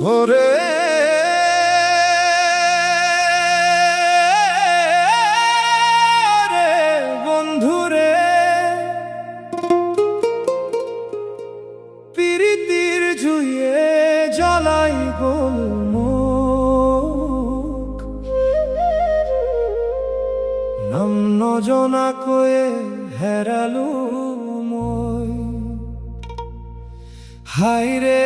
ওরে বন্ধুরে, পিরিতির জুয়ে জ্বালাই গোলমুখ, নাম নজনা কয়ে হেরালু মই। হায়রে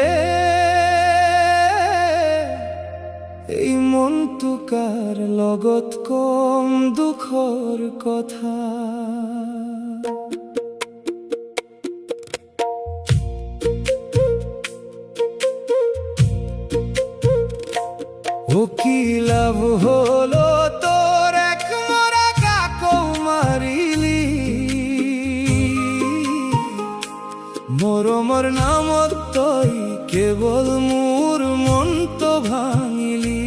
এই মন তুকার লগত কম দুখর কথা। ও কি লাভ হলো তোর এক মরা কাকৌ মারিলি, মরমর নামত তই কেবল মোর মন তো ভাঙিলি।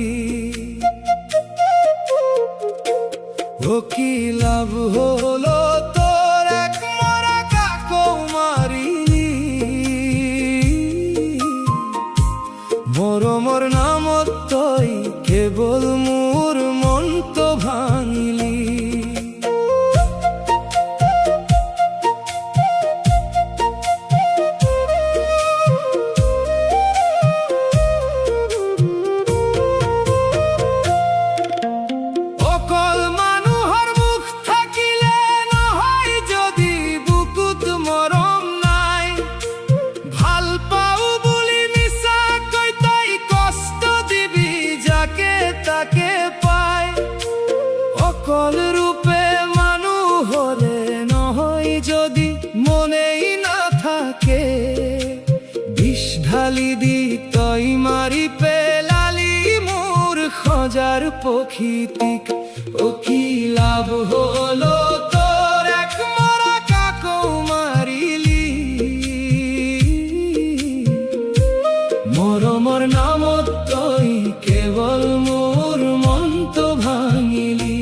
ও কি লাভ হলো তোর এক মরা কাকৌ মারিলি, মরমর নামত তই কেবল মোর মন তো ভাঙিলি। অকল মানুহৰ মুখ থাকিলে নহয় যদি বুকুত মৰম নাই, ভাল পাও বুলি মিছা কৈ তই কষ্ট দিবি যাকে তাকে পাই। অকল ৰূপে মানুহৰে নহয় যদি মনেই নাথাকে, বিষ ঢালি দি তই মাৰি পেলালি মোৰ সজাৰ প্ৰকৃতিক। ও কি লাভ হলো তোৰ এক মৰা কাকৌ মাৰিলি, মৰমৰ নামত তই কেৱল মোৰ মন তো ভাঙিলি।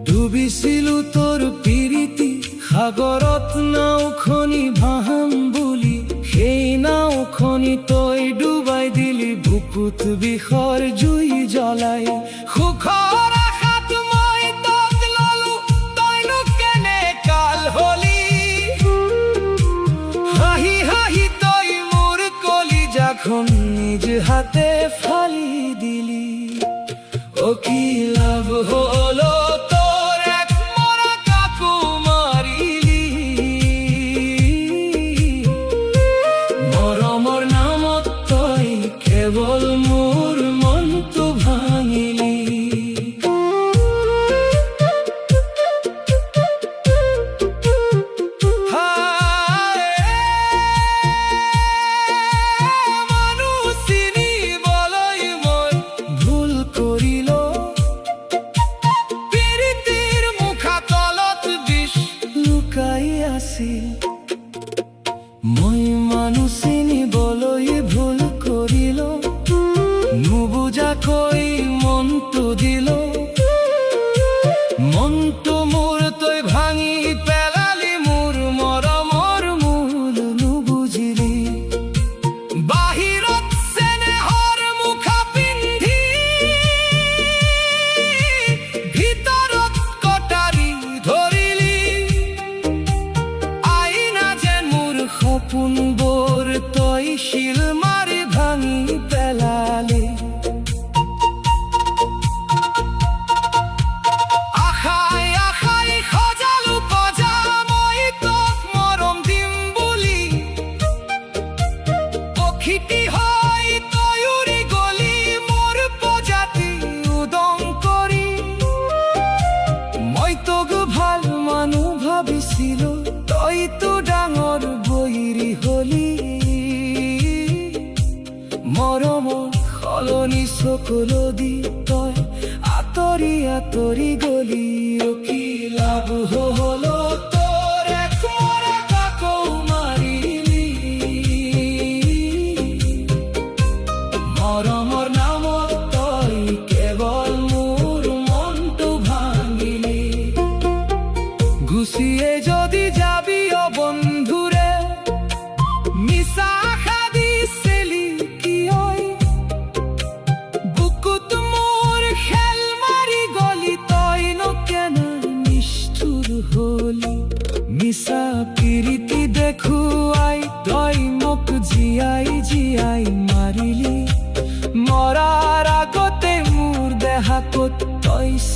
ডুবিছিলো তোৰ পিৰিতি সাগৰত নাওখনি ভাহাম বুলি, সেই নাওখনি তই ডুবাই দিলি বুকুত বিষৰ জুই জ্বলাই। সুখৰ আশাত মই তোক ললো, তইনো কেনে কাল হলি, হাঁহি হাঁহি তই মোৰ কলিজাখন নিজ হাতে ফালি দিলি। ও কি লাভ হলো তোৰ এক মৰা কাকৌ মাৰিলি, মৰমৰ নামত তই কেৱল মোৰ মন তো ভাঙিলি। মানুহ চিনিবলৈ মই ভুল কৰিলো, পিৰিতিৰ মুখা তলত বিষ লুকাই আছিল। মই মানুহ চিনিবলৈ ভুল কৰিলো, নুবুজাকৈ মনটো দিলো, মনটো মোৰ তই ভাঙি পেলালি, মোৰ মৰমৰ মূল নুবুজিলি। বাহিৰত চেনেহৰ মুখা পিন্ধি, ভিতৰত কটাৰী ধৰিলি, আইনা যেন মোৰ সপোনবোৰ তই শিল মাৰি ভাঙি পেলালি। আশাই আশাই সজালো কজা মই তোক মৰম দিম বুলি, প্ৰকৃতি হৈ তই উৰি গলি মোৰ প্ৰজাতি উদং কৰি। মই তোক ভাল মানুহ ভাবিছিলো, তইতো ডাঙৰ বৈৰী হলি, মৰমত সলনি চকুলো দি তই আঁতৰি আঁতৰি গলি। ও কি লাভ হলো তোৰ এক মৰা কাকৌ মাৰিলি, মৰমৰ নামত তই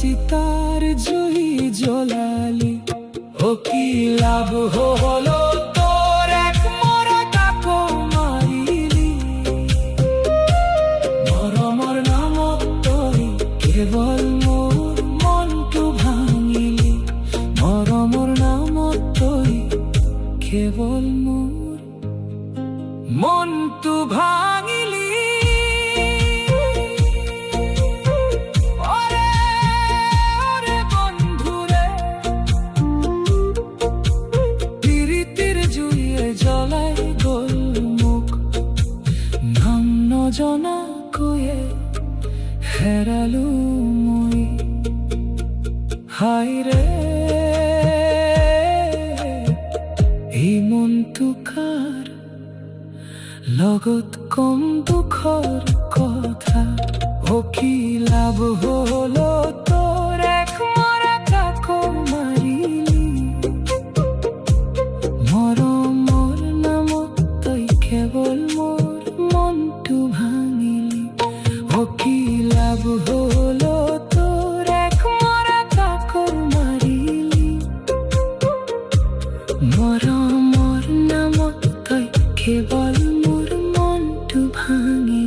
চিতার জুই জ্বলালি। ও কি লাভ হলো তোর এক মরা কাকো মারিলি। মরমর নামত তই কেবল মোর মনটো ভাঙিলি। মরমর নামত তই কেবল মোর মনটো ভাঙিলি। জনা কয়ে হেরালো মই। হায় ৰে এই মনটো কাৰ লগত কম দুখৰ কথা। ও কি লাভ হলো তোৰ এক মৰা কাকো মাৰিলি। মৰমৰ নামত তই কেৱল মোৰ মনটো ভাঙিলি। ও কি লাভ হলো তোৰ এক মৰা কাকো মাৰিলি। মৰমৰ নামত তই কেবল মোৰ মনটো ভাঙিলি।